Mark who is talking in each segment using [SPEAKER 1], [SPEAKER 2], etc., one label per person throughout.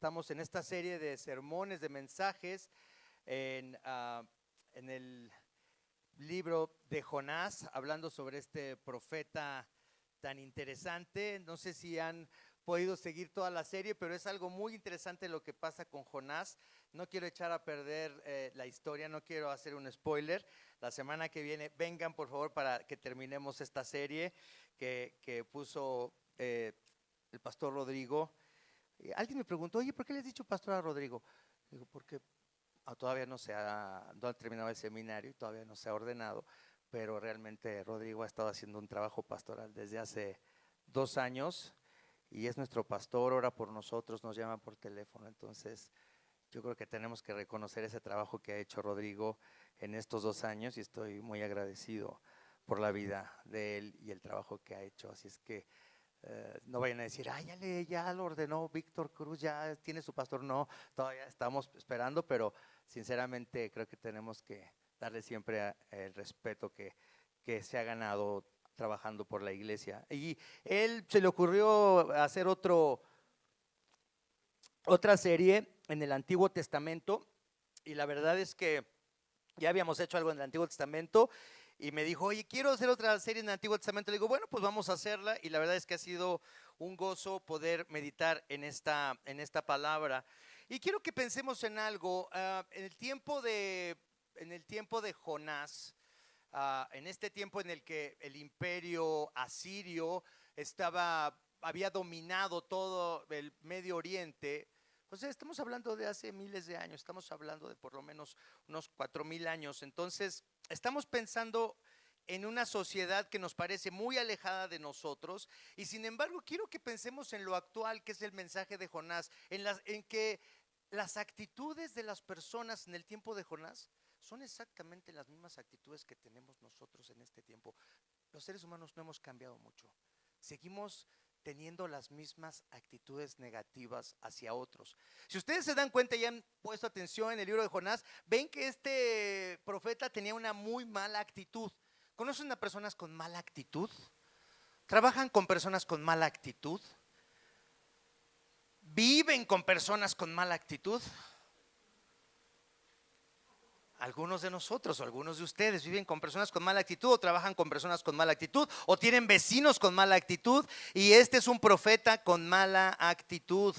[SPEAKER 1] Estamos en esta serie de sermones, de mensajes en el libro de Jonás, hablando sobre este profeta tan interesante. No sé si han podido seguir toda la serie, pero es algo muy interesante lo que pasa con Jonás. No quiero echar a perder la historia, no quiero hacer un spoiler. La semana que viene vengan por favor para que terminemos esta serie que puso el pastor Rodrigo. Alguien me preguntó, oye, ¿por qué le has dicho pastor a Rodrigo? Digo, porque todavía no ha terminado el seminario y todavía no se ha ordenado, pero realmente Rodrigo ha estado haciendo un trabajo pastoral desde hace 2 años y es nuestro pastor, ora por nosotros, nos llama por teléfono. Entonces yo creo que tenemos que reconocer ese trabajo que ha hecho Rodrigo en estos 2 años y estoy muy agradecido por la vida de él y el trabajo que ha hecho. Así es que no vayan a decir, ya lo ordenó Víctor Cruz, ya tiene su pastor. No, todavía estamos esperando, pero sinceramente creo que tenemos que darle siempre el respeto que se ha ganado trabajando por la iglesia. Y él se le ocurrió hacer otra serie en el Antiguo Testamento, y la verdad es que ya habíamos hecho algo en el Antiguo Testamento. Y me dijo, oye, quiero hacer otra serie en el Antiguo Testamento. Le digo, bueno, pues vamos a hacerla. Y la verdad es que ha sido un gozo poder meditar en esta palabra. Y quiero que pensemos en algo. En el tiempo de Jonás, en este tiempo en el que el imperio asirio había dominado todo el Medio Oriente. O sea, estamos hablando de hace miles de años, estamos hablando de por lo menos unos 4,000 años. Entonces, estamos pensando en una sociedad que nos parece muy alejada de nosotros, y sin embargo quiero que pensemos en lo actual, que es el mensaje de Jonás, en que las actitudes de las personas en el tiempo de Jonás son exactamente las mismas actitudes que tenemos nosotros en este tiempo. Los seres humanos no hemos cambiado mucho, seguimos teniendo las mismas actitudes negativas hacia otros. Si ustedes se dan cuenta y han puesto atención en el libro de Jonás, ven que este profeta tenía una muy mala actitud. ¿Conocen a personas con mala actitud? ¿Trabajan con personas con mala actitud? ¿Viven con personas con mala actitud? Algunos de nosotros o algunos de ustedes viven con personas con mala actitud, o trabajan con personas con mala actitud, o tienen vecinos con mala actitud, y este es un profeta con mala actitud.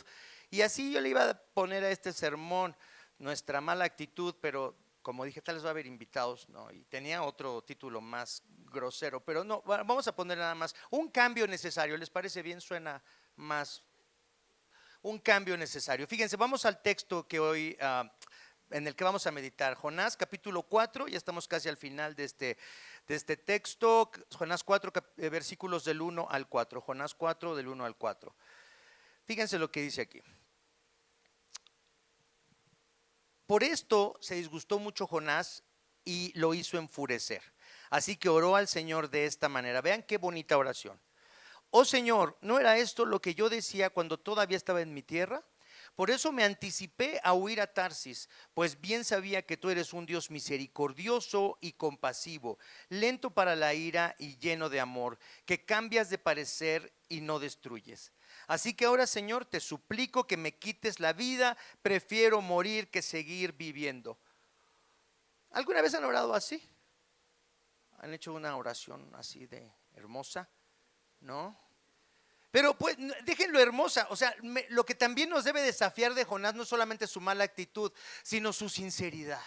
[SPEAKER 1] Y así yo le iba a poner a este sermón nuestra mala actitud, pero como dije, tal vez va a haber invitados, ¿no? Y tenía otro título más grosero, pero no, vamos a poner nada más un cambio necesario. ¿Les parece bien? Suena más un cambio necesario. Fíjense, vamos al texto que hoy en el que vamos a meditar, Jonás capítulo 4, ya estamos casi al final de este texto. Jonás 4, versículos del 1 al 4, Jonás 4 del 1 al 4. Fíjense lo que dice aquí. Por esto se disgustó mucho Jonás y lo hizo enfurecer, así que oró al Señor de esta manera. Vean qué bonita oración. Oh Señor, ¿no era esto lo que yo decía cuando todavía estaba en mi tierra? Por eso me anticipé a huir a Tarsis, pues bien sabía que tú eres un Dios misericordioso y compasivo, lento para la ira y lleno de amor, que cambias de parecer y no destruyes. Así que ahora, Señor, te suplico que me quites la vida, prefiero morir que seguir viviendo. ¿Alguna vez han orado así? ¿Han hecho una oración así de hermosa? ¿No? Pero pues déjenlo hermosa, o sea, lo que también nos debe desafiar de Jonás no solamente su mala actitud, sino su sinceridad.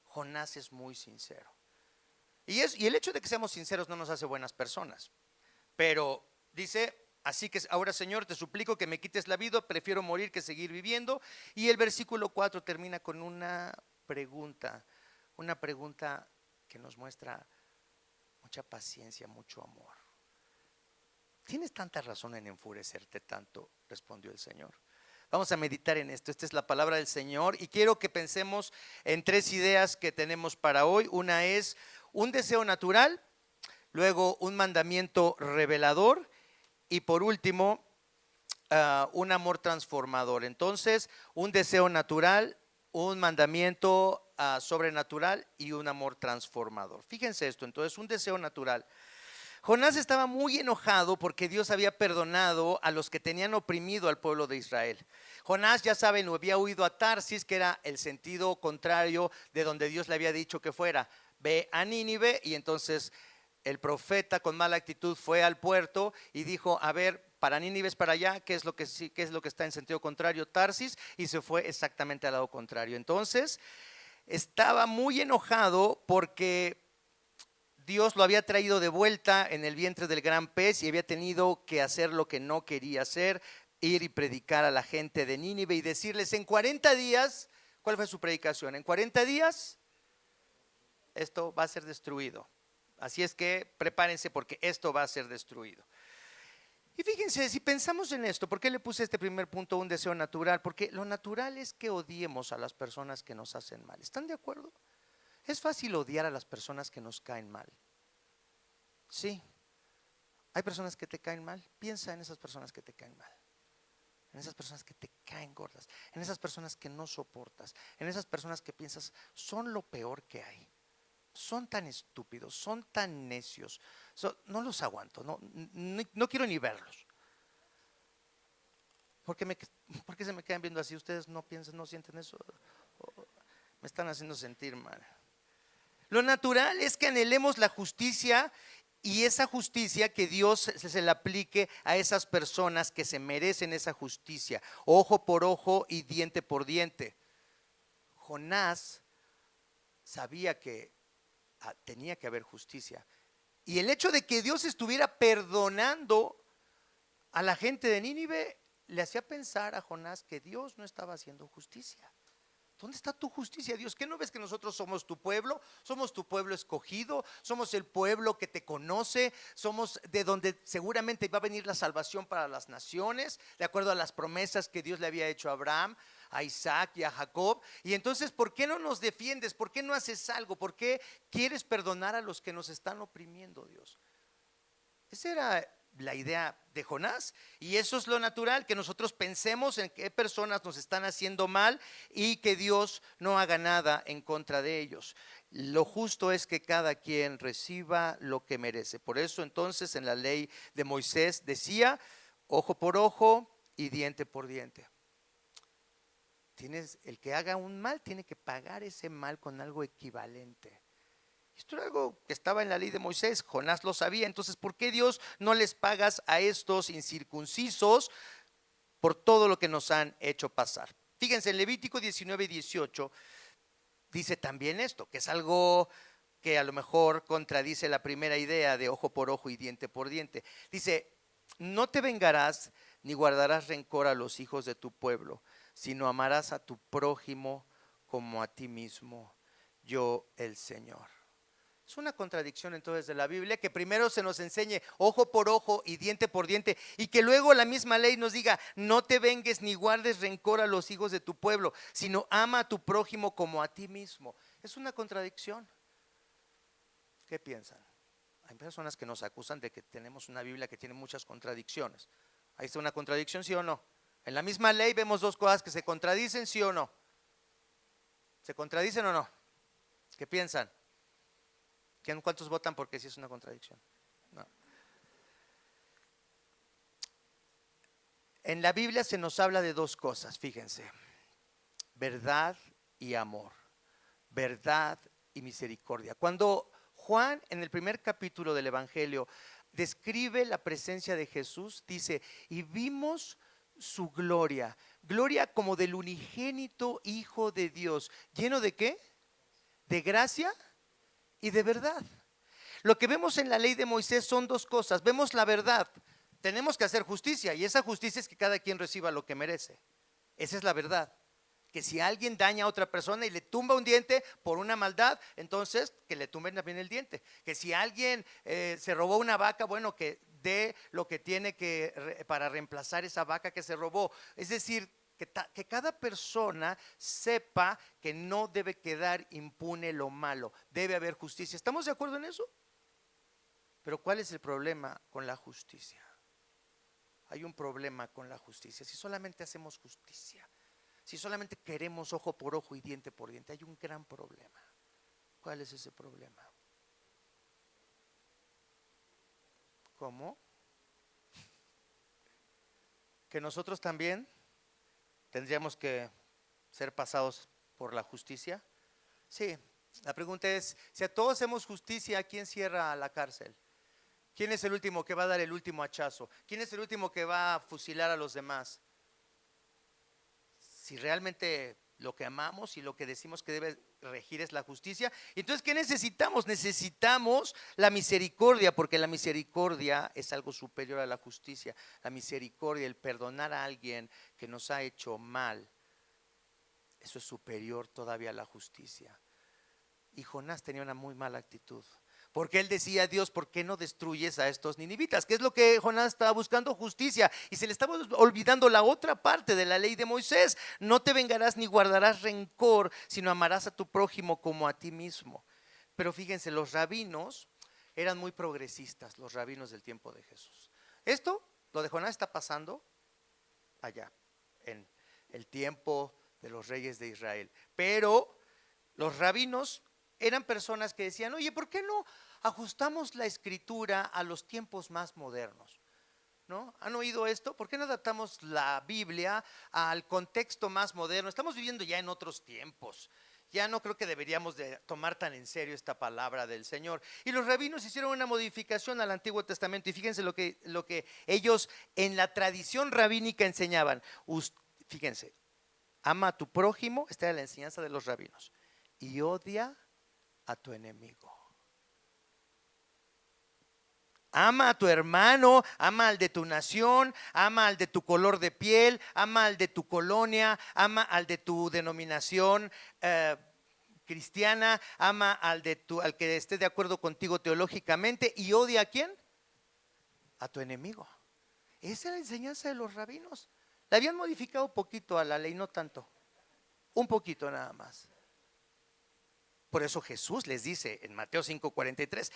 [SPEAKER 1] Jonás es muy sincero. Y el hecho de que seamos sinceros no nos hace buenas personas. Pero dice, así que ahora, Señor, te suplico que me quites la vida, prefiero morir que seguir viviendo. Y el versículo 4 termina con una pregunta que nos muestra mucha paciencia, mucho amor. ¿Tienes tanta razón en enfurecerte tanto?, respondió el Señor. Vamos a meditar en esto. Esta es la palabra del Señor y quiero que pensemos en 3 ideas que tenemos para hoy. Una es un deseo natural, luego un mandamiento revelador y por último un amor transformador. Entonces, un deseo natural, un mandamiento sobrenatural y un amor transformador. Fíjense esto, entonces, un deseo natural. Jonás estaba muy enojado porque Dios había perdonado a los que tenían oprimido al pueblo de Israel. Jonás, ya saben, había huido a Tarsis, que era el sentido contrario de donde Dios le había dicho que fuera. Ve a Nínive, y entonces el profeta con mala actitud fue al puerto y dijo: a ver, para Nínive es para allá, ¿qué es lo que sí, qué es lo que está en sentido contrario? Tarsis, y se fue exactamente al lado contrario. Entonces estaba muy enojado porque Dios lo había traído de vuelta en el vientre del gran pez y había tenido que hacer lo que no quería hacer: ir y predicar a la gente de Nínive y decirles en 40 días, ¿cuál fue su predicación? En 40 días esto va a ser destruido. Así es que prepárense porque esto va a ser destruido. Y fíjense, si pensamos en esto, ¿por qué le puse este primer punto, un deseo natural? Porque lo natural es que odiemos a las personas que nos hacen mal. ¿Están de acuerdo? Es fácil odiar a las personas que nos caen mal. Sí, hay personas que te caen mal. Piensa en esas personas que te caen mal, en esas personas que te caen gordas, en esas personas que no soportas, en esas personas que piensas son lo peor que hay. Son tan estúpidos, son tan necios, no los aguanto, no quiero ni verlos. ¿Por qué se me quedan viendo así? Ustedes no piensan, no sienten eso. Me están haciendo sentir mal. Lo natural es que anhelemos la justicia, y esa justicia que Dios se le aplique a esas personas que se merecen esa justicia, ojo por ojo y diente por diente. Jonás sabía que tenía que haber justicia, y el hecho de que Dios estuviera perdonando a la gente de Nínive le hacía pensar a Jonás que Dios no estaba haciendo justicia. ¿Dónde está tu justicia, Dios? ¿Qué no ves que nosotros somos tu pueblo? Somos tu pueblo escogido, somos el pueblo que te conoce, somos de donde seguramente va a venir la salvación para las naciones, de acuerdo a las promesas que Dios le había hecho a Abraham, a Isaac y a Jacob. Y entonces, ¿por qué no nos defiendes? ¿Por qué no haces algo? ¿Por qué quieres perdonar a los que nos están oprimiendo, Dios? Esa era la idea de Jonás, y eso es lo natural, que nosotros pensemos en qué personas nos están haciendo mal y que Dios no haga nada en contra de ellos. Lo justo es que cada quien reciba lo que merece. Por eso entonces en la ley de Moisés decía: ojo por ojo y diente por diente. El que haga un mal tiene que pagar ese mal con algo equivalente. Esto era algo que estaba en la ley de Moisés, Jonás lo sabía. Entonces, ¿por qué Dios no les pagas a estos incircuncisos por todo lo que nos han hecho pasar? Fíjense, en Levítico 19:18 dice también esto, que es algo que a lo mejor contradice la primera idea de ojo por ojo y diente por diente. Dice: no te vengarás ni guardarás rencor a los hijos de tu pueblo, sino amarás a tu prójimo como a ti mismo, yo el Señor. Es una contradicción entonces de la Biblia, que primero se nos enseñe ojo por ojo y diente por diente, y que luego la misma ley nos diga: no te vengues ni guardes rencor a los hijos de tu pueblo, sino ama a tu prójimo como a ti mismo. Es una contradicción. ¿Qué piensan? Hay personas que nos acusan de que tenemos una Biblia que tiene muchas contradicciones. ¿Ahí está una contradicción, sí o no? En la misma ley vemos dos cosas que se contradicen, ¿sí o no? ¿Se contradicen o no? ¿Qué piensan? ¿Cuántos votan porque sí es una contradicción? No. En la Biblia se nos habla de dos cosas, fíjense: verdad y amor, verdad y misericordia. Cuando Juan en el primer capítulo del Evangelio describe la presencia de Jesús, dice: y vimos su gloria, gloria como del unigénito Hijo de Dios, ¿lleno de qué? De gracia y de verdad. Lo que vemos en la ley de Moisés son dos cosas. Vemos la verdad: tenemos que hacer justicia, y esa justicia es que cada quien reciba lo que merece. Esa es la verdad. Que si alguien daña a otra persona y le tumba un diente por una maldad, entonces que le tumben también el diente. Que si alguien se robó una vaca, bueno, que dé lo que tiene que para reemplazar esa vaca que se robó. Es decir, que cada persona sepa que no debe quedar impune lo malo, debe haber justicia. ¿Estamos de acuerdo en eso? Pero ¿cuál es el problema con la justicia? Hay un problema con la justicia. Si solamente hacemos justicia, si solamente queremos ojo por ojo y diente por diente, hay un gran problema. ¿Cuál es ese problema? ¿Cómo? ¿Que nosotros también tendríamos que ser pasados por la justicia? Sí, la pregunta es, si a todos hacemos justicia, ¿quién cierra a la cárcel? ¿Quién es el último que va a dar el último hachazo? ¿Quién es el último que va a fusilar a los demás? Si realmente lo que amamos y lo que decimos que debe regir es la justicia, entonces ¿qué necesitamos? Necesitamos la misericordia, porque la misericordia es algo superior a la justicia. La misericordia, el perdonar a alguien que nos ha hecho mal, eso es superior todavía a la justicia. Y Jonás tenía una muy mala actitud, porque él decía a Dios, ¿por qué no destruyes a estos ninivitas? ¿Qué es lo que Jonás estaba buscando? Justicia. Y se le estaba olvidando la otra parte de la ley de Moisés: no te vengarás ni guardarás rencor, sino amarás a tu prójimo como a ti mismo. Pero fíjense, los rabinos eran muy progresistas, los rabinos del tiempo de Jesús. Esto, lo de Jonás, está pasando allá, en el tiempo de los reyes de Israel. Pero los rabinos eran personas que decían, oye, ¿por qué no ajustamos la escritura a los tiempos más modernos? ¿No? ¿Han oído esto? ¿Por qué no adaptamos la Biblia al contexto más moderno? Estamos viviendo ya en otros tiempos. Ya no creo que deberíamos de tomar tan en serio esta palabra del Señor. Y los rabinos hicieron una modificación al Antiguo Testamento. Y fíjense lo que ellos en la tradición rabínica enseñaban. Fíjense, ama a tu prójimo, esta era la enseñanza de los rabinos, y odia a tu enemigo. Ama a tu hermano, ama al de tu nación, ama al de tu color de piel, ama al de tu colonia, ama al de tu denominación cristiana, ama al que esté de acuerdo contigo teológicamente, y odia ¿a quién? A tu enemigo. Esa es la enseñanza de los rabinos. La habían modificado un poquito a la ley, no tanto, un poquito nada más. Por eso Jesús les dice en Mateo 5:43,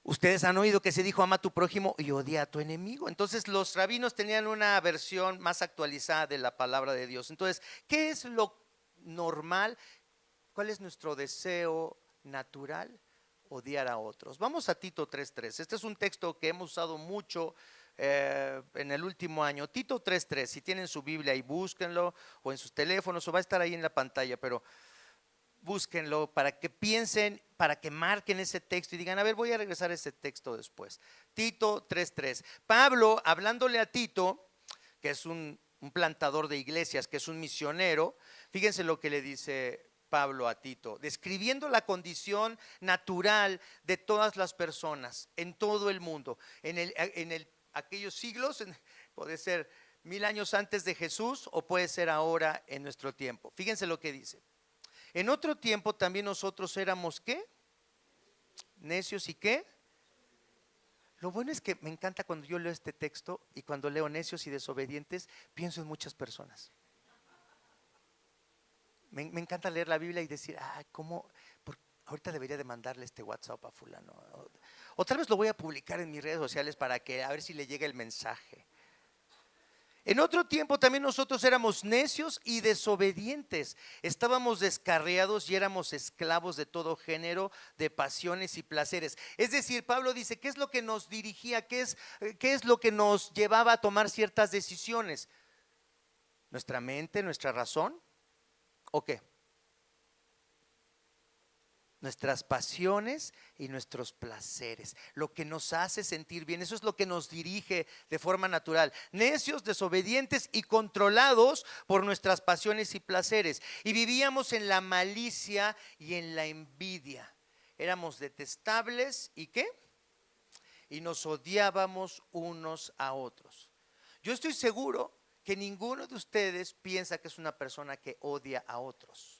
[SPEAKER 1] ustedes han oído que se dijo, ama a tu prójimo y odia a tu enemigo. Entonces los rabinos tenían una versión más actualizada de la palabra de Dios. Entonces, ¿qué es lo normal? ¿Cuál es nuestro deseo natural? Odiar a otros. Vamos a Tito 3:3. Este es un texto que hemos usado mucho en el último año. Tito 3:3. Si tienen su Biblia ahí, búsquenlo, o en sus teléfonos, o va a estar ahí en la pantalla, pero búsquenlo para que piensen, para que marquen ese texto y digan, a ver, voy a regresar a ese texto después. Tito 3:3. Pablo, hablándole a Tito, que es un plantador de iglesias, que es un misionero, fíjense lo que le dice Pablo a Tito, describiendo la condición natural de todas las personas en todo el mundo, aquellos siglos, puede ser 1000 años antes de Jesús o puede ser ahora en nuestro tiempo. Fíjense lo que dice. En otro tiempo también nosotros éramos ¿qué? Necios y ¿qué? Lo bueno es que me encanta cuando yo leo este texto y cuando leo necios y desobedientes, pienso en muchas personas. Me encanta leer la Biblia y decir, ¿cómo? Ahorita debería de mandarle este WhatsApp a fulano. O tal vez lo voy a publicar en mis redes sociales para que a ver si le llega el mensaje. En otro tiempo también nosotros éramos necios y desobedientes, estábamos descarriados y éramos esclavos de todo género de pasiones y placeres. Es decir, Pablo dice, ¿qué es lo que nos dirigía? ¿Qué es lo que nos llevaba a tomar ciertas decisiones? ¿Nuestra mente, nuestra razón? ¿O qué? Nuestras pasiones y nuestros placeres, lo que nos hace sentir bien, eso es lo que nos dirige de forma natural. Necios, desobedientes y controlados por nuestras pasiones y placeres. Y vivíamos en la malicia y en la envidia. Éramos detestables y ¿qué? Y nos odiábamos unos a otros. Yo estoy seguro que ninguno de ustedes piensa que es una persona que odia a otros.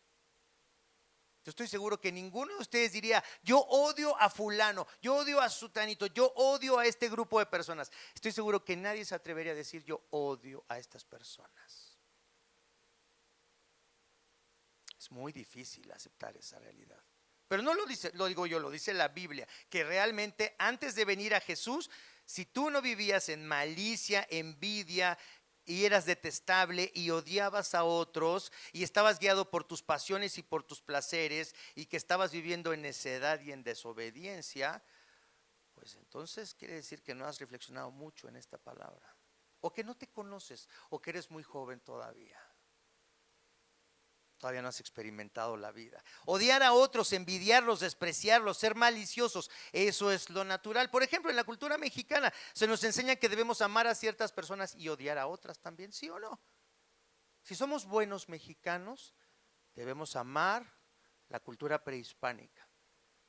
[SPEAKER 1] Yo estoy seguro que ninguno de ustedes diría, yo odio a fulano, yo odio a sutanito, yo odio a este grupo de personas. Estoy seguro que nadie se atrevería a decir, yo odio a estas personas. Es muy difícil aceptar esa realidad. Pero no lo digo yo, lo dice la Biblia, que realmente antes de venir a Jesús, si tú no vivías en malicia, envidia, y eras detestable y odiabas a otros y estabas guiado por tus pasiones y por tus placeres y que estabas viviendo en necedad y en desobediencia, Pues entonces quiere decir que no has reflexionado mucho en esta palabra, o que no te conoces, o que eres muy joven todavía. Todavía no has experimentado la vida. Odiar a otros, envidiarlos, despreciarlos, ser maliciosos, eso es lo natural. Por ejemplo, en la cultura mexicana se nos enseña que debemos amar a ciertas personas y odiar a otras también, ¿sí o no? Si somos buenos mexicanos, debemos amar la cultura prehispánica,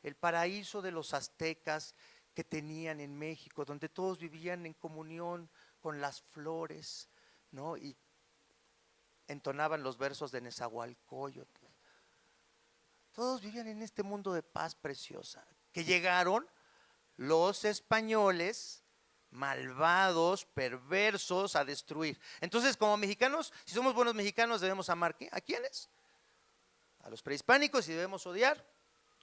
[SPEAKER 1] el paraíso de los aztecas que tenían en México, donde todos vivían en comunión con las flores, ¿no? Y entonaban los versos de Nezahualcóyotl. Todos vivían en este mundo de paz preciosa, que llegaron los españoles malvados, perversos, a destruir. Entonces, como mexicanos, si somos buenos mexicanos, debemos amar ¿a quiénes? A los prehispánicos, y debemos odiar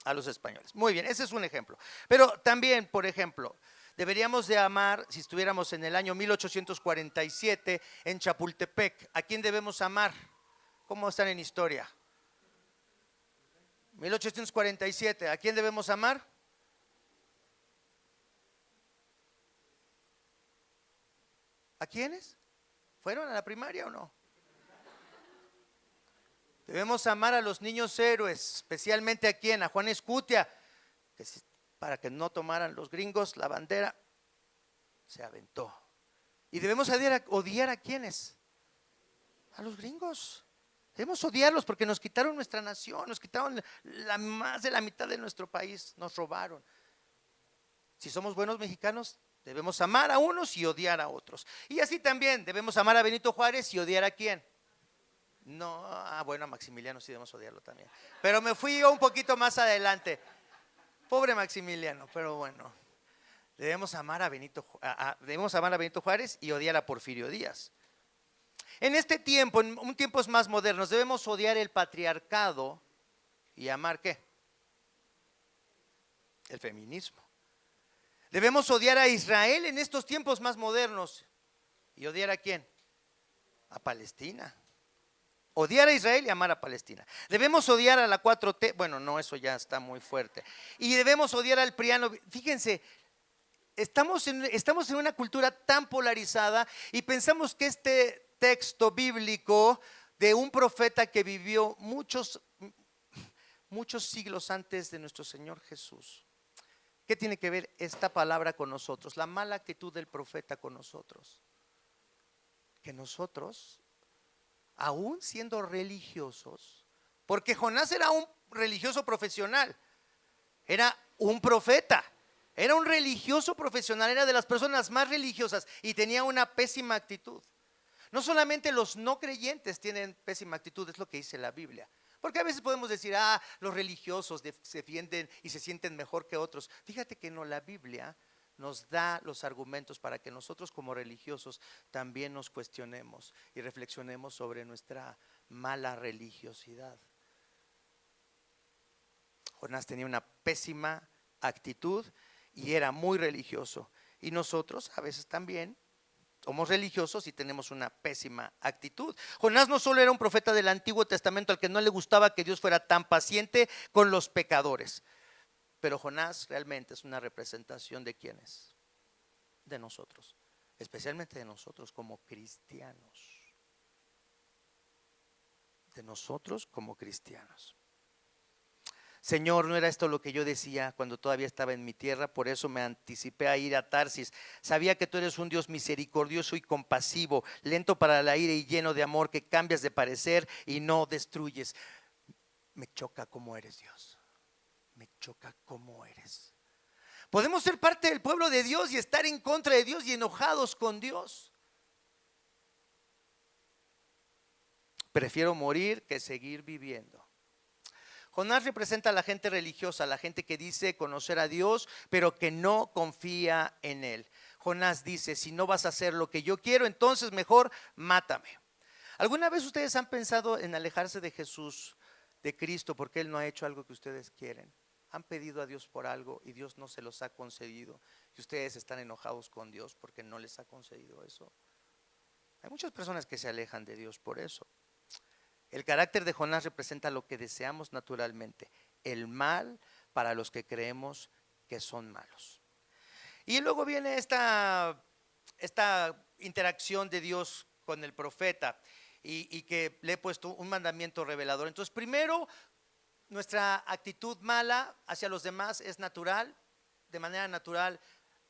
[SPEAKER 1] a los españoles. Muy bien, ese es un ejemplo. Pero también, por ejemplo, deberíamos de amar, si estuviéramos en el año 1847 en Chapultepec, ¿a quién debemos amar? ¿Cómo están en historia? 1847, ¿a quién debemos amar? ¿A quiénes? ¿Fueron a la primaria o no? Debemos amar a los niños héroes, especialmente a quién, a Juan Escutia, que para que no tomaran los gringos la bandera, se aventó. Y debemos odiar a quiénes, a los gringos. Debemos odiarlos porque nos quitaron nuestra nación, nos quitaron más de la mitad de nuestro país, nos robaron. Si somos buenos mexicanos, debemos amar a unos y odiar a otros. Y así también debemos amar a Benito Juárez y odiar a quién. No, bueno, a Maximiliano sí debemos odiarlo también. Pero me fui yo un poquito más adelante. Pobre Maximiliano, pero bueno. Debemos amar a Benito Juárez y odiar a Porfirio Díaz. En este tiempo, en tiempos más modernos, debemos odiar el patriarcado y amar ¿qué? El feminismo. Debemos odiar a Israel en estos tiempos más modernos y odiar a quién? A Palestina. Odiar a Israel y amar a Palestina. Debemos odiar a la 4T, bueno, no, eso ya está muy fuerte. Y debemos odiar al PRIANO. Fíjense, estamos en una cultura tan polarizada y pensamos que este texto bíblico de un profeta que vivió muchos siglos antes de nuestro Señor Jesús. ¿Qué tiene que ver esta palabra con nosotros? La mala actitud del profeta con nosotros. Que nosotros, aún siendo religiosos, porque Jonás era un religioso profesional, era un profeta, era un religioso profesional, era de las personas más religiosas y tenía una pésima actitud. No solamente los no creyentes tienen pésima actitud, es lo que dice la Biblia. Porque a veces podemos decir, los religiosos se defienden y se sienten mejor que otros. Fíjate que no, la Biblia nos da los argumentos para que nosotros como religiosos también nos cuestionemos y reflexionemos sobre nuestra mala religiosidad. Jonás tenía una pésima actitud y era muy religioso. Y nosotros a veces también somos religiosos y tenemos una pésima actitud. Jonás no solo era un profeta del Antiguo Testamento al que no le gustaba que Dios fuera tan paciente con los pecadores, pero Jonás realmente es una representación de quiénes, de nosotros, especialmente de nosotros como cristianos, de nosotros como cristianos. Señor, no era esto lo que yo decía cuando todavía estaba en mi tierra, por eso me anticipé a ir a Tarsis. Sabía que tú eres un Dios misericordioso y compasivo, lento para la ira y lleno de amor, que cambias de parecer y no destruyes. Me choca cómo eres, Dios. Me choca cómo eres. Podemos ser parte del pueblo de Dios y estar en contra de Dios y enojados con Dios. Prefiero morir que seguir viviendo. Jonás representa a la gente religiosa, a la gente que dice conocer a Dios, pero que no confía en Él. Jonás dice, si no vas a hacer lo que yo quiero, entonces mejor mátame. ¿Alguna vez ustedes han pensado en alejarse de Jesús, de Cristo, porque Él no ha hecho algo que ustedes quieren? ¿Han pedido a Dios por algo y Dios no se los ha concedido? Y ustedes están enojados con Dios porque no les ha concedido eso. Hay muchas personas que se alejan de Dios por eso. El carácter de Jonás representa lo que deseamos naturalmente, el mal para los que creemos que son malos. Y luego viene esta interacción de Dios con el profeta y que le he puesto un mandamiento revelador. Entonces, primero, nuestra actitud mala hacia los demás es natural, de manera natural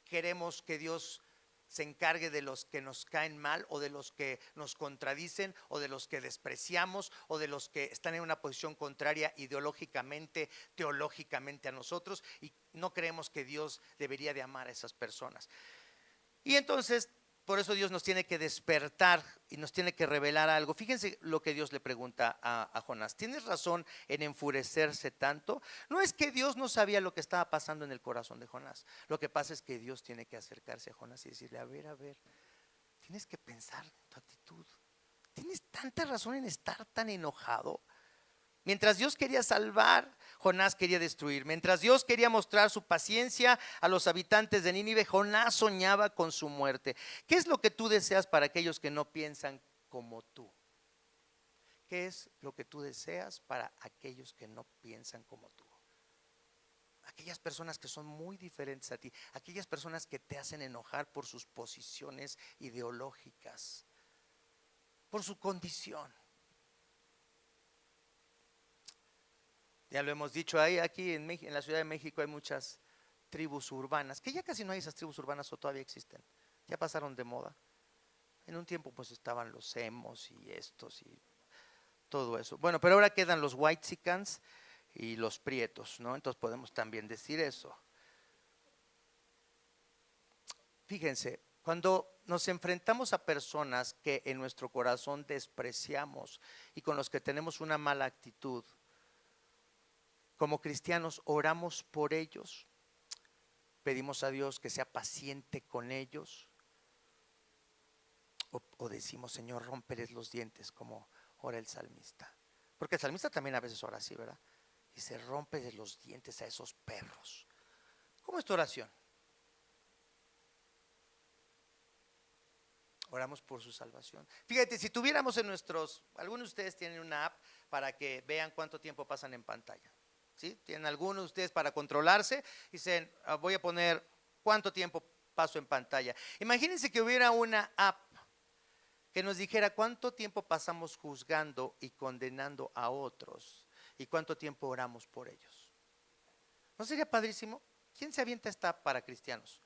[SPEAKER 1] queremos que Dios se encargue de los que nos caen mal o de los que nos contradicen o de los que despreciamos o de los que están en una posición contraria ideológicamente, teológicamente a nosotros, y no creemos que Dios debería de amar a esas personas. Y entonces, por eso Dios nos tiene que despertar y nos tiene que revelar algo. Fíjense lo que Dios le pregunta a Jonás. ¿Tienes razón en enfurecerse tanto? No es que Dios no sabía lo que estaba pasando en el corazón de Jonás. Lo que pasa es que Dios tiene que acercarse a Jonás y decirle, a ver, tienes que pensar en tu actitud. ¿Tienes tanta razón en estar tan enojado? Mientras Dios quería salvar, Jonás quería destruir. Mientras Dios quería mostrar su paciencia a los habitantes de Nínive, Jonás soñaba con su muerte. ¿Qué es lo que tú deseas para aquellos que no piensan como tú? ¿Qué es lo que tú deseas para aquellos que no piensan como tú? Aquellas personas que son muy diferentes a ti, aquellas personas que te hacen enojar por sus posiciones ideológicas, por su condición. Ya lo hemos dicho, aquí en la Ciudad de México hay muchas tribus urbanas, que ya casi no hay esas tribus urbanas o todavía existen, ya pasaron de moda. En un tiempo pues estaban los emos y estos y todo eso. Bueno, pero ahora quedan los whitexicans y los prietos, ¿no? Entonces podemos también decir eso. Fíjense, cuando nos enfrentamos a personas que en nuestro corazón despreciamos y con los que tenemos una mala actitud, como cristianos oramos por ellos, pedimos a Dios que sea paciente con ellos, o decimos, Señor, rómpeles los dientes, como ora el salmista. Porque el salmista también a veces ora así, ¿verdad? Dice, rómpeles los dientes a esos perros. ¿Cómo es tu oración? Oramos por su salvación. Fíjate, si tuviéramos algunos de ustedes tienen una app para que vean cuánto tiempo pasan en pantalla. ¿Sí? Tienen algunos de ustedes para controlarse. Dicen, voy a poner cuánto tiempo paso en pantalla. Imagínense que hubiera una app que nos dijera cuánto tiempo pasamos juzgando y condenando a otros y cuánto tiempo oramos por ellos. ¿No sería padrísimo? ¿Quién se avienta esta app para cristianos?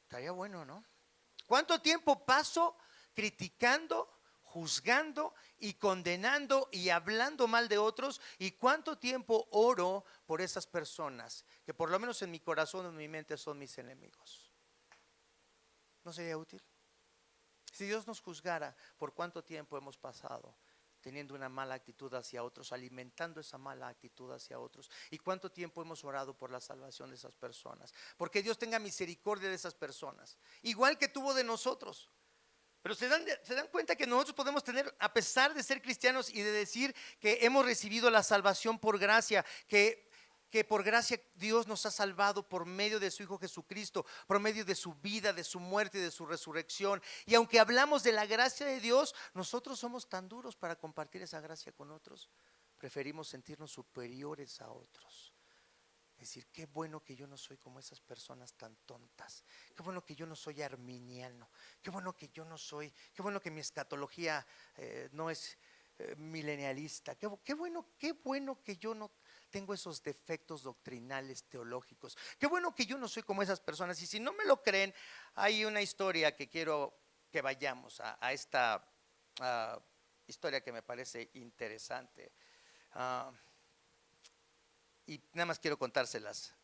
[SPEAKER 1] Estaría bueno, ¿no? ¿Cuánto tiempo paso criticando, juzgando y condenando y hablando mal de otros? ¿Y cuánto tiempo oro por esas personas que por lo menos en mi corazón o en mi mente son mis enemigos? ¿No sería útil? Si Dios nos juzgara por cuánto tiempo hemos pasado teniendo una mala actitud hacia otros, alimentando esa mala actitud hacia otros, y cuánto tiempo hemos orado por la salvación de esas personas, porque Dios tenga misericordia de esas personas, igual que tuvo de nosotros. Pero se dan cuenta que nosotros podemos tener, a pesar de ser cristianos y de decir que hemos recibido la salvación por gracia, que por gracia Dios nos ha salvado por medio de su Hijo Jesucristo, por medio de su vida, de su muerte y de su resurrección. Y aunque hablamos de la gracia de Dios, nosotros somos tan duros para compartir esa gracia con otros. Preferimos sentirnos superiores a otros. Es decir, qué bueno que yo no soy como esas personas tan tontas. Qué bueno que yo no soy arminiano. Qué bueno que yo no soy, qué bueno que mi escatología no es milenialista. Qué bueno que yo no tengo esos defectos doctrinales teológicos. Qué bueno que yo no soy como esas personas. Y si no me lo creen, hay una historia que quiero que vayamos a esta historia que me parece interesante. Y nada más quiero contárselas.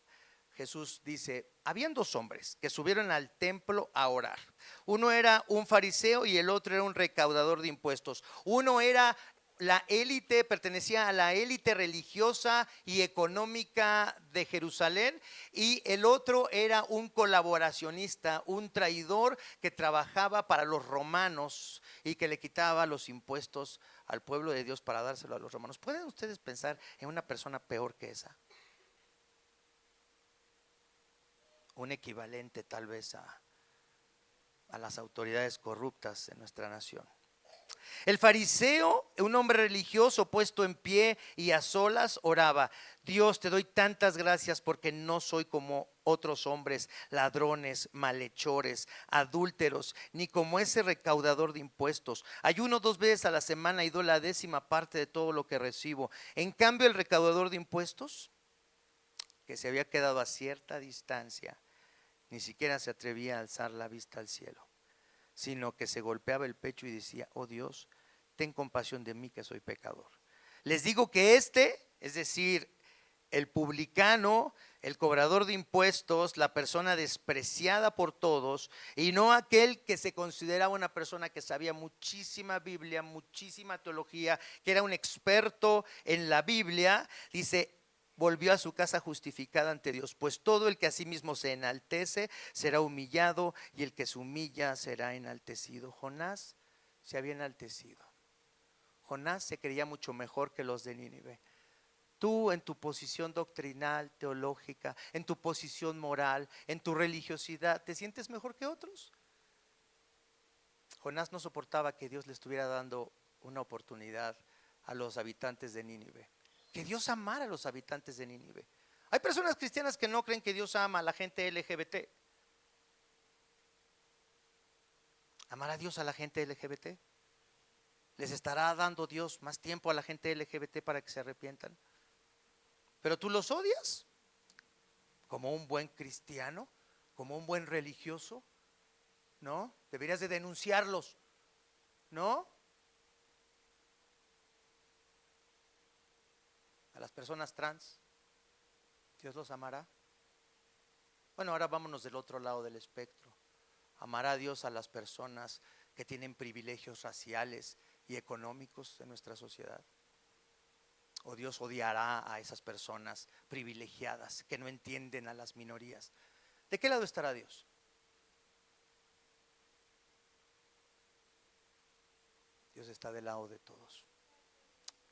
[SPEAKER 1] Jesús dice, habían dos hombres que subieron al templo a orar. Uno era un fariseo y el otro era un recaudador de impuestos. Uno era la élite, pertenecía a la élite religiosa y económica de Jerusalén, y el otro era un colaboracionista, un traidor que trabajaba para los romanos y que le quitaba los impuestos al pueblo de Dios para dárselo a los romanos. ¿Pueden ustedes pensar en una persona peor que esa? Un equivalente tal vez a las autoridades corruptas de nuestra nación. El fariseo, un hombre religioso puesto en pie y a solas, oraba: Dios, te doy tantas gracias porque no soy como otros hombres, ladrones, malhechores, adúlteros, ni como ese recaudador de impuestos. Ayuno 2 veces a la semana y doy la 10ª parte de todo lo que recibo. En cambio, el recaudador de impuestos, que se había quedado a cierta distancia, ni siquiera se atrevía a alzar la vista al cielo, sino que se golpeaba el pecho y decía: oh Dios, ten compasión de mí, que soy pecador. Les digo que es decir, el publicano, el cobrador de impuestos, la persona despreciada por todos, y no aquel que se consideraba una persona que sabía muchísima Biblia, muchísima teología, que era un experto en la Biblia, dice: volvió a su casa justificada ante Dios, pues todo el que a sí mismo se enaltece será humillado, y el que se humilla será enaltecido. Jonás se había enaltecido. Jonás se creía mucho mejor que los de Nínive. Tú, en tu posición doctrinal, teológica, en tu posición moral, en tu religiosidad, ¿te sientes mejor que otros? Jonás no soportaba que Dios le estuviera dando una oportunidad a los habitantes de Nínive, que Dios amara a los habitantes de Nínive. Hay personas cristianas que no creen que Dios ama a la gente LGBT. ¿Amará Dios a la gente LGBT? ¿Les estará dando Dios más tiempo a la gente LGBT para que se arrepientan? ¿Pero tú los odias? Como un buen cristiano, como un buen religioso, ¿no? Deberías de denunciarlos, ¿no? A las personas trans, Dios los amará. Bueno, ahora vámonos del otro lado del espectro. ¿Amará Dios a las personas que tienen privilegios raciales y económicos en nuestra sociedad? ¿O Dios odiará a esas personas privilegiadas que no entienden a las minorías? ¿De qué lado estará Dios? Dios está del lado de todos.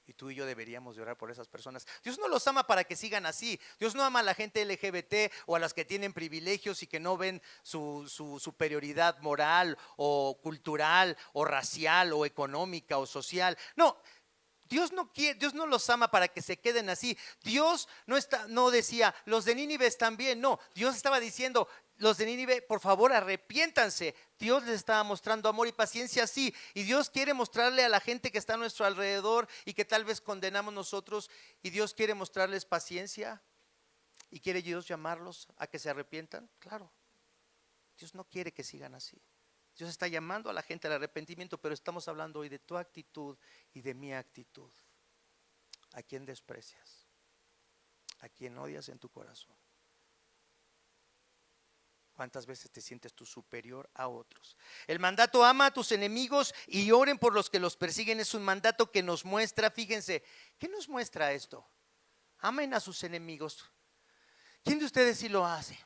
[SPEAKER 1] Y tú y yo deberíamos de orar por esas personas. Dios no los ama para que sigan así. Dios no ama a la gente LGBT o a las que tienen privilegios y que no ven su superioridad moral o cultural o racial o económica o social. No, Dios no quiere, Dios no los ama para que se queden así. Dios no decía: los de Nínive están bien. No, Dios estaba diciendo: los de Nínive, por favor, arrepiéntanse. Dios les estaba mostrando amor y paciencia así. Y Dios quiere mostrarle a la gente que está a nuestro alrededor y que tal vez condenamos nosotros, y Dios quiere mostrarles paciencia. ¿Y quiere Dios llamarlos a que se arrepientan? Claro. Dios no quiere que sigan así. Dios está llamando a la gente al arrepentimiento, pero estamos hablando hoy de tu actitud y de mi actitud. ¿A quién desprecias? ¿A quién odias en tu corazón? ¿Cuántas veces te sientes tú superior a otros? El mandato: ama a tus enemigos y oren por los que los persiguen, es un mandato que nos muestra, fíjense, ¿qué nos muestra esto? Amen a sus enemigos. ¿Quién de ustedes sí lo hace?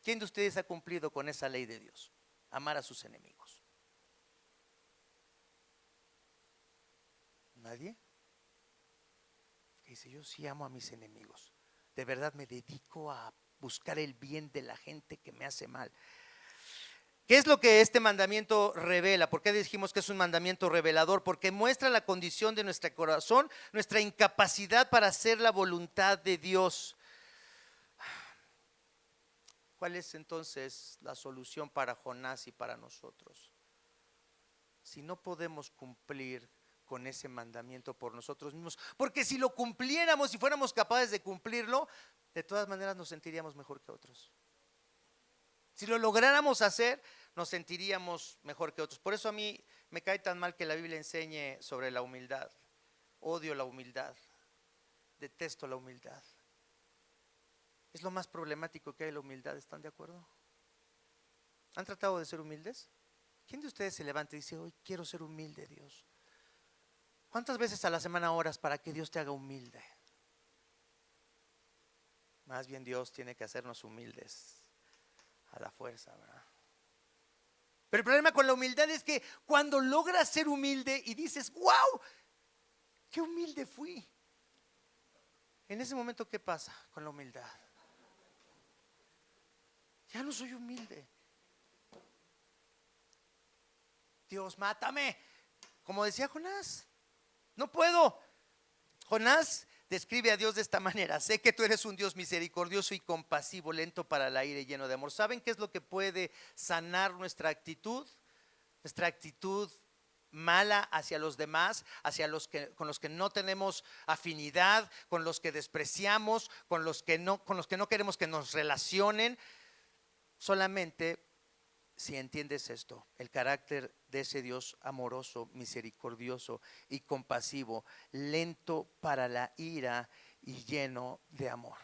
[SPEAKER 1] ¿Quién de ustedes ha cumplido con esa ley de Dios? Amar a sus enemigos. ¿Nadie? Que dice: yo sí amo a mis enemigos. De verdad me dedico a buscar el bien de la gente que me hace mal. ¿Qué es lo que este mandamiento revela? ¿Por qué dijimos que es un mandamiento revelador? Porque muestra la condición de nuestro corazón, nuestra incapacidad para hacer la voluntad de Dios. ¿Cuál es entonces la solución para Jonás y para nosotros? Si no podemos cumplir con ese mandamiento por nosotros mismos, porque si lo cumpliéramos y fuéramos capaces de cumplirlo, de todas maneras nos sentiríamos mejor que otros. Si lo lográramos hacer, nos sentiríamos mejor que otros. Por eso a mí me cae tan mal que la Biblia enseñe sobre la humildad. Odio la humildad, detesto la humildad. Es lo más problemático que hay, la humildad. ¿Están de acuerdo? ¿Han tratado de ser humildes? ¿Quién de ustedes se levanta y dice: hoy quiero ser humilde, Dios? ¿Cuántas veces a la semana oras para que Dios te haga humilde? Más bien Dios tiene que hacernos humildes a la fuerza, ¿verdad? Pero el problema con la humildad es que cuando logras ser humilde y dices: wow, qué humilde fui, en ese momento, ¿qué pasa con la humildad? Ya no soy humilde. Dios, mátame. Como decía Jonás, no puedo. Jonás describe a Dios de esta manera: sé que tú eres un Dios misericordioso y compasivo, lento para la ira y lleno de amor. ¿Saben qué es lo que puede sanar nuestra actitud? Nuestra actitud mala hacia los demás, hacia con los que no tenemos afinidad, con los que despreciamos, con los que no queremos que nos relacionen. Solamente si entiendes esto, el carácter de ese Dios amoroso, misericordioso y compasivo, lento para la ira y lleno de amor.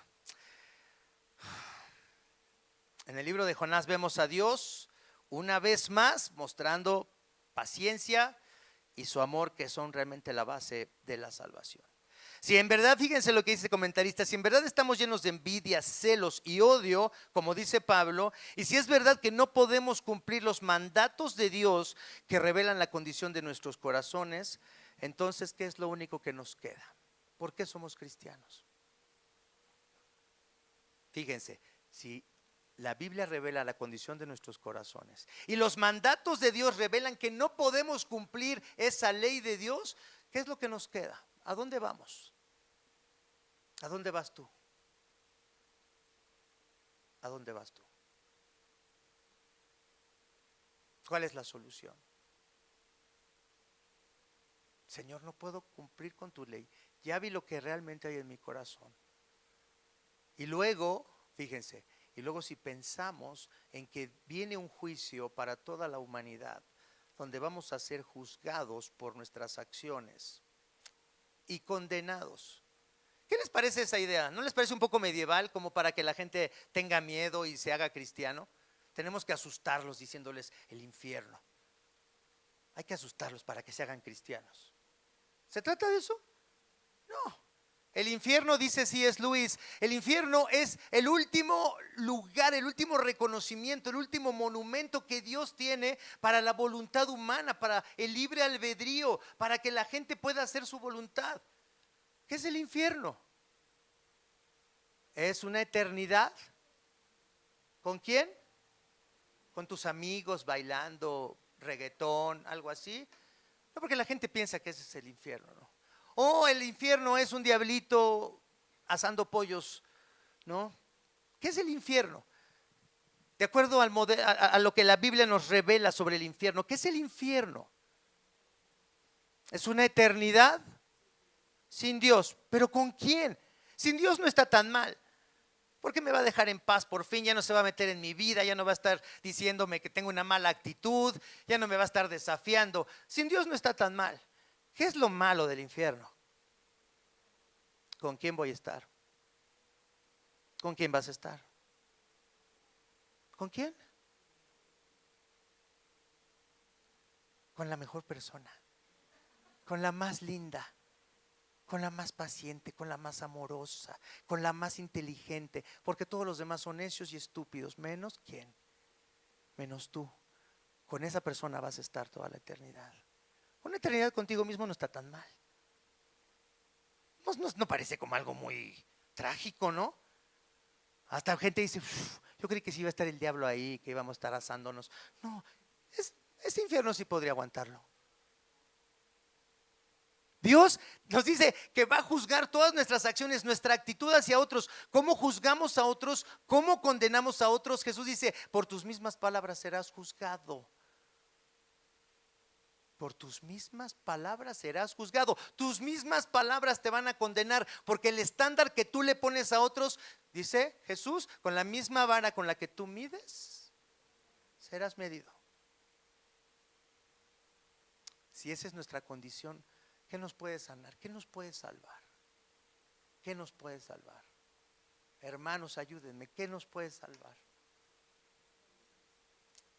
[SPEAKER 1] En el libro de Jonás vemos a Dios una vez más mostrando paciencia y su amor, que son realmente la base de la salvación. Si en verdad, fíjense lo que dice el comentarista, si en verdad estamos llenos de envidia, celos y odio, como dice Pablo, y si es verdad que no podemos cumplir los mandatos de Dios que revelan la condición de nuestros corazones, entonces, ¿qué es lo único que nos queda? ¿Por qué somos cristianos? Fíjense, si la Biblia revela la condición de nuestros corazones y los mandatos de Dios revelan que no podemos cumplir esa ley de Dios, ¿qué es lo que nos queda? ¿A dónde vamos? ¿A dónde vas tú? ¿A dónde vas tú? ¿Cuál es la solución? Señor, no puedo cumplir con tu ley. Ya vi lo que realmente hay en mi corazón. Y luego, fíjense, y luego si pensamos en que viene un juicio para toda la humanidad, donde vamos a ser juzgados por nuestras acciones y condenados. ¿Qué les parece esa idea? ¿No les parece un poco medieval, como para que la gente tenga miedo y se haga cristiano? Tenemos que asustarlos diciéndoles el infierno. Hay que asustarlos para que se hagan cristianos. ¿Se trata de eso? No. El infierno, dice C.S. Lewis, el infierno es el último lugar, el último reconocimiento, el último monumento que Dios tiene para la voluntad humana, para el libre albedrío, para que la gente pueda hacer su voluntad. ¿Qué es el infierno? ¿Es una eternidad? ¿Con quién? ¿Con tus amigos bailando reggaetón, algo así? No, porque la gente piensa que ese es el infierno, ¿no? O el infierno es un diablito asando pollos, ¿no? ¿Qué es el infierno? De acuerdo a lo que la Biblia nos revela sobre el infierno, ¿qué es el infierno? ¿Es una eternidad sin Dios? ¿Pero con quién? Sin Dios no está tan mal. ¿Por qué me va a dejar en paz? Por fin ya no se va a meter en mi vida, ya no va a estar diciéndome que tengo una mala actitud, ya no me va a estar desafiando. Sin Dios no está tan mal. ¿Qué es lo malo del infierno? ¿Con quién voy a estar? ¿Con quién vas a estar? ¿Con quién? Con la mejor persona, con la más linda, con la más paciente, con la más amorosa, con la más inteligente, porque todos los demás son necios y estúpidos, menos ¿quién? Menos tú. Con esa persona vas a estar toda la eternidad. Una eternidad contigo mismo no está tan mal. No parece como algo muy trágico, ¿no? Hasta gente dice, yo creí que sí iba a estar el diablo ahí, que íbamos a estar asándonos. No, ese infierno sí podría aguantarlo. Dios nos dice que va a juzgar todas nuestras acciones, nuestra actitud hacia otros, cómo juzgamos a otros, cómo condenamos a otros. Jesús dice, por tus mismas palabras serás juzgado. Por tus mismas palabras serás juzgado. Tus mismas palabras te van a condenar, porque el estándar que tú le pones a otros, dice Jesús, con la misma vara con la que tú mides, serás medido. Si esa es nuestra condición, ¿qué nos puede sanar? ¿Qué nos puede salvar? ¿Qué nos puede salvar? Hermanos, ayúdenme, ¿qué nos puede salvar?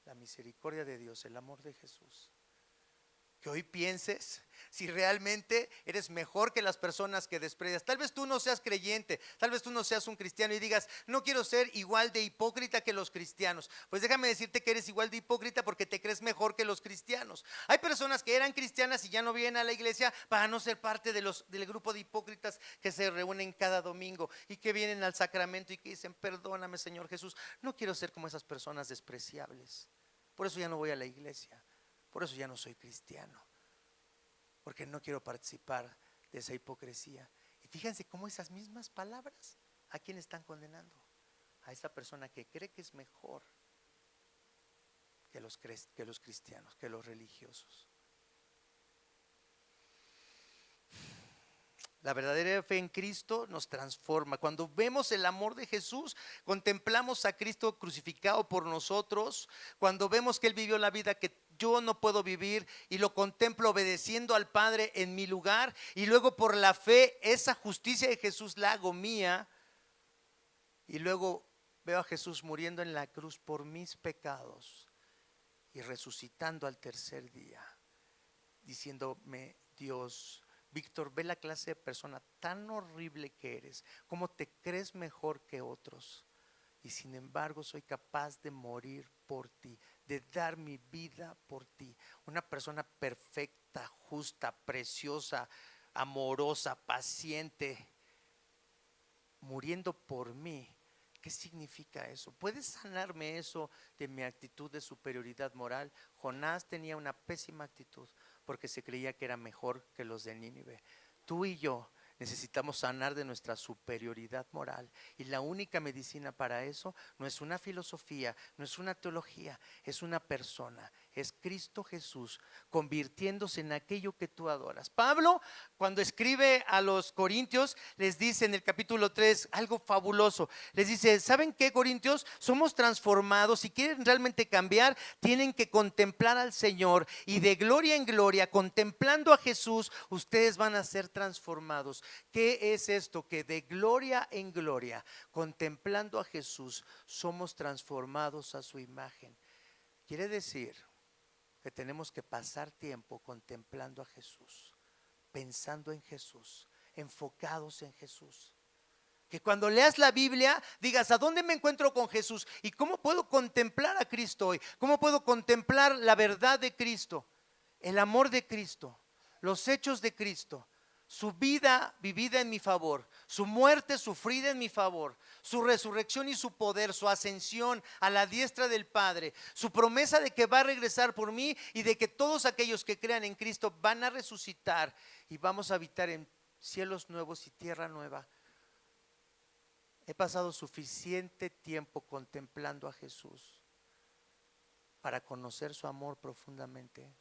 [SPEAKER 1] La misericordia de Dios, el amor de Jesús. Que hoy pienses si realmente eres mejor que las personas que desprecias. Tal vez tú no seas creyente, tal vez tú no seas un cristiano y digas, no quiero ser igual de hipócrita que los cristianos. Pues déjame decirte que eres igual de hipócrita porque te crees mejor que los cristianos. Hay personas que eran cristianas y ya no vienen a la iglesia para no ser parte del grupo de hipócritas que se reúnen cada domingo y que vienen al sacramento y que dicen, perdóname, Señor Jesús. No quiero ser como esas personas despreciables. Por eso ya no voy a la iglesia. Por eso ya no soy cristiano, porque no quiero participar de esa hipocresía. Y fíjense cómo esas mismas palabras, ¿a quién están condenando? A esta persona que cree que es mejor que los cristianos, que los religiosos. La verdadera fe en Cristo nos transforma. Cuando vemos el amor de Jesús, contemplamos a Cristo crucificado por nosotros. Cuando vemos que Él vivió la vida que yo no puedo vivir y lo contemplo obedeciendo al Padre en mi lugar, y luego por la fe esa justicia de Jesús la hago mía, y luego veo a Jesús muriendo en la cruz por mis pecados y resucitando al tercer día, diciéndome: Dios, Víctor, ve la clase de persona tan horrible que eres, cómo te crees mejor que otros, y sin embargo soy capaz de morir por ti, de dar mi vida por ti. Una persona perfecta, justa, preciosa, amorosa, paciente, muriendo por mí. ¿Qué significa eso? ¿Puedes sanarme eso de mi actitud de superioridad moral? Jonás tenía una pésima actitud porque se creía que era mejor que los de Nínive. Tú y yo necesitamos sanar de nuestra superioridad moral, y la única medicina para eso no es una filosofía, no es una teología, es una persona, es Cristo Jesús convirtiéndose en aquello que tú adoras. Pablo, cuando escribe a los corintios, les dice en el capítulo 3 algo fabuloso. Les dice: ¿saben qué, corintios? Somos transformados. Si quieren realmente cambiar, tienen que contemplar al Señor, y de gloria en gloria, contemplando a Jesús, ustedes van a ser transformados. ¿Qué es esto? Que de gloria en gloria, contemplando a Jesús, somos transformados a su imagen. Quiere decir que tenemos que pasar tiempo contemplando a Jesús, pensando en Jesús, enfocados en Jesús. Que cuando leas la Biblia digas: ¿a dónde me encuentro con Jesús? ¿Y cómo puedo contemplar a Cristo hoy? ¿Cómo puedo contemplar la verdad de Cristo, el amor de Cristo, los hechos de Cristo? Su vida vivida en mi favor, su muerte sufrida en mi favor, su resurrección y su poder, su ascensión a la diestra del Padre, su promesa de que va a regresar por mí, y de que todos aquellos que crean en Cristo van a resucitar y vamos a habitar en cielos nuevos y tierra nueva. He pasado suficiente tiempo contemplando a Jesús para conocer su amor profundamente.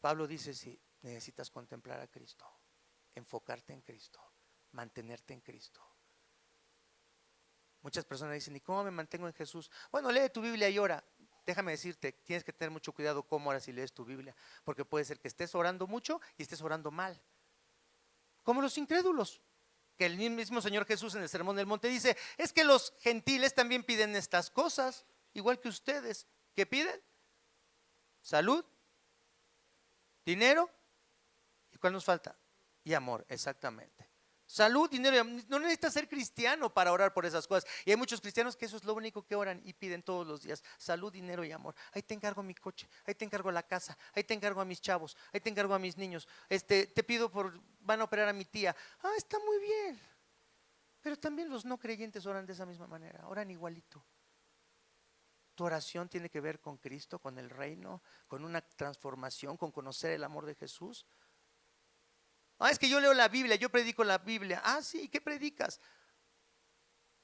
[SPEAKER 1] Pablo dice: si necesitas contemplar a Cristo, enfocarte en Cristo, mantenerte en Cristo. Muchas personas dicen: ¿y cómo me mantengo en Jesús? Bueno, lee tu Biblia y ora. Déjame decirte, tienes que tener mucho cuidado cómo oras y lees tu Biblia, porque puede ser que estés orando mucho y estés orando mal, como los incrédulos, que el mismo Señor Jesús en el Sermón del Monte dice: es que los gentiles también piden estas cosas, igual que ustedes. ¿Qué piden? Salud, dinero, ¿y cuál nos falta? Y amor, exactamente. Salud, dinero y amor. No necesitas ser cristiano para orar por esas cosas. Y hay muchos cristianos que eso es lo único que oran y piden todos los días: salud, dinero y amor. Ahí te encargo mi coche, ahí te encargo la casa, ahí te encargo a mis chavos, ahí te encargo a mis niños. Te pido van a operar a mi tía. Ah, está muy bien. Pero también los no creyentes oran de esa misma manera, oran igualito. Tu oración tiene que ver con Cristo, con el reino, con una transformación, con conocer el amor de Jesús. Ah, es que yo leo la Biblia, yo predico la Biblia. Ah, sí, ¿qué predicas?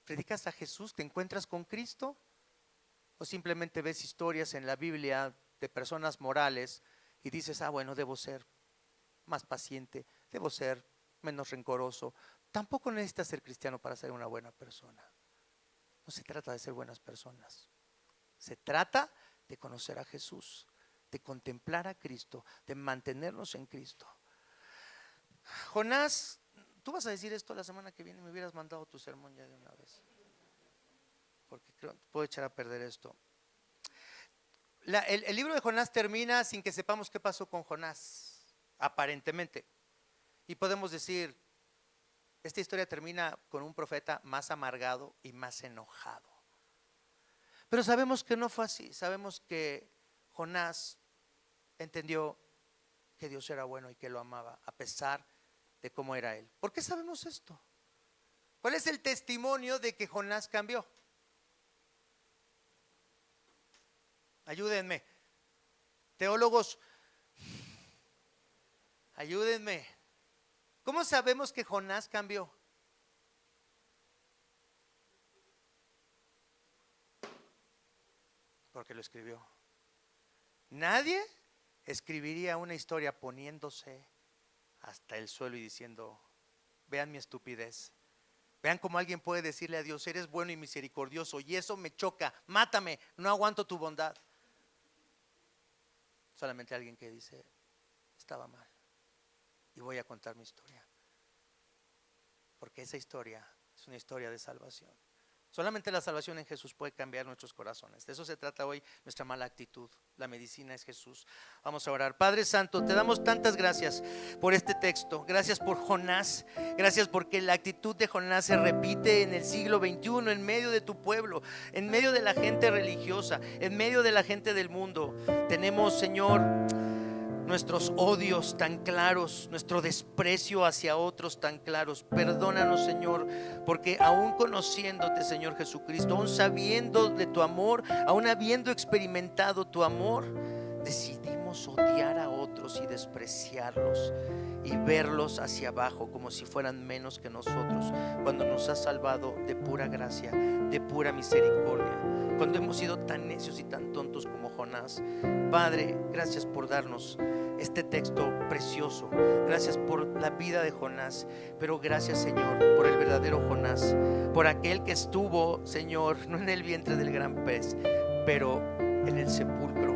[SPEAKER 1] ¿Predicas a Jesús? ¿Te encuentras con Cristo? ¿O simplemente ves historias en la Biblia de personas morales y dices: ah, bueno, debo ser más paciente, debo ser menos rencoroso? Tampoco necesitas ser cristiano para ser una buena persona. No se trata de ser buenas personas. Se trata de conocer a Jesús, de contemplar a Cristo, de mantenernos en Cristo. Jonás, tú vas a decir esto la semana que viene, me hubieras mandado tu sermón ya de una vez, porque creo que puedo echar a perder esto. El libro de Jonás termina sin que sepamos qué pasó con Jonás, aparentemente. Y podemos decir: esta historia termina con un profeta más amargado y más enojado. Pero sabemos que no fue así. Sabemos que Jonás entendió que Dios era bueno y que lo amaba, a pesar de cómo era él. ¿Por qué sabemos esto? ¿Cuál es el testimonio de que Jonás cambió? Ayúdenme. Teólogos, ayúdenme. ¿Cómo sabemos que Jonás cambió? Porque lo escribió. Nadie escribiría una historia poniéndose hasta el suelo y diciendo: vean mi estupidez. Vean cómo alguien puede decirle a Dios: eres bueno y misericordioso, y eso me choca, mátame, no aguanto tu bondad. Solamente alguien que dice: estaba mal y voy a contar mi historia, porque esa historia es una historia de salvación. Solamente la salvación en Jesús puede cambiar nuestros corazones. De eso se trata hoy nuestra mala actitud. La medicina es Jesús. Vamos a orar. Padre Santo, te damos tantas gracias por este texto. Gracias por Jonás. Gracias porque la actitud de Jonás se repite en el siglo XXI, en medio de tu pueblo, en medio de la gente religiosa, en medio de la gente del mundo. Tenemos, Señor, nuestros odios tan claros, nuestro desprecio hacia otros tan claros. Perdónanos, Señor, porque aún conociéndote, Señor Jesucristo, aún sabiendo de tu amor, aún habiendo experimentado tu amor, decidimos odiar a otros y despreciarlos y verlos hacia abajo como si fueran menos que nosotros, cuando nos has salvado de pura gracia, de pura misericordia, cuando hemos sido tan necios y tan tontos como Jonás. Padre, gracias por darnos este texto precioso. Gracias por la vida de Jonás, pero gracias, Señor, por el verdadero Jonás, por aquel que estuvo, Señor, no en el vientre del gran pez, pero en el sepulcro,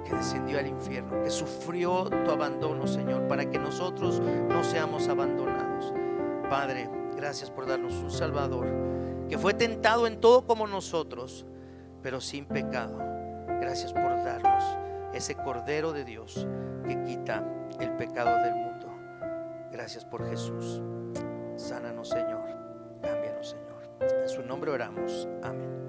[SPEAKER 1] que descendió al infierno, que sufrió tu abandono, Señor, para que nosotros no seamos abandonados. Padre, gracias por darnos un Salvador que fue tentado en todo como nosotros, pero sin pecado. Gracias por darnos ese Cordero de Dios que quita el pecado del mundo. Gracias por Jesús. Sánanos, Señor. Cámbianos, Señor. En su nombre oramos. Amén.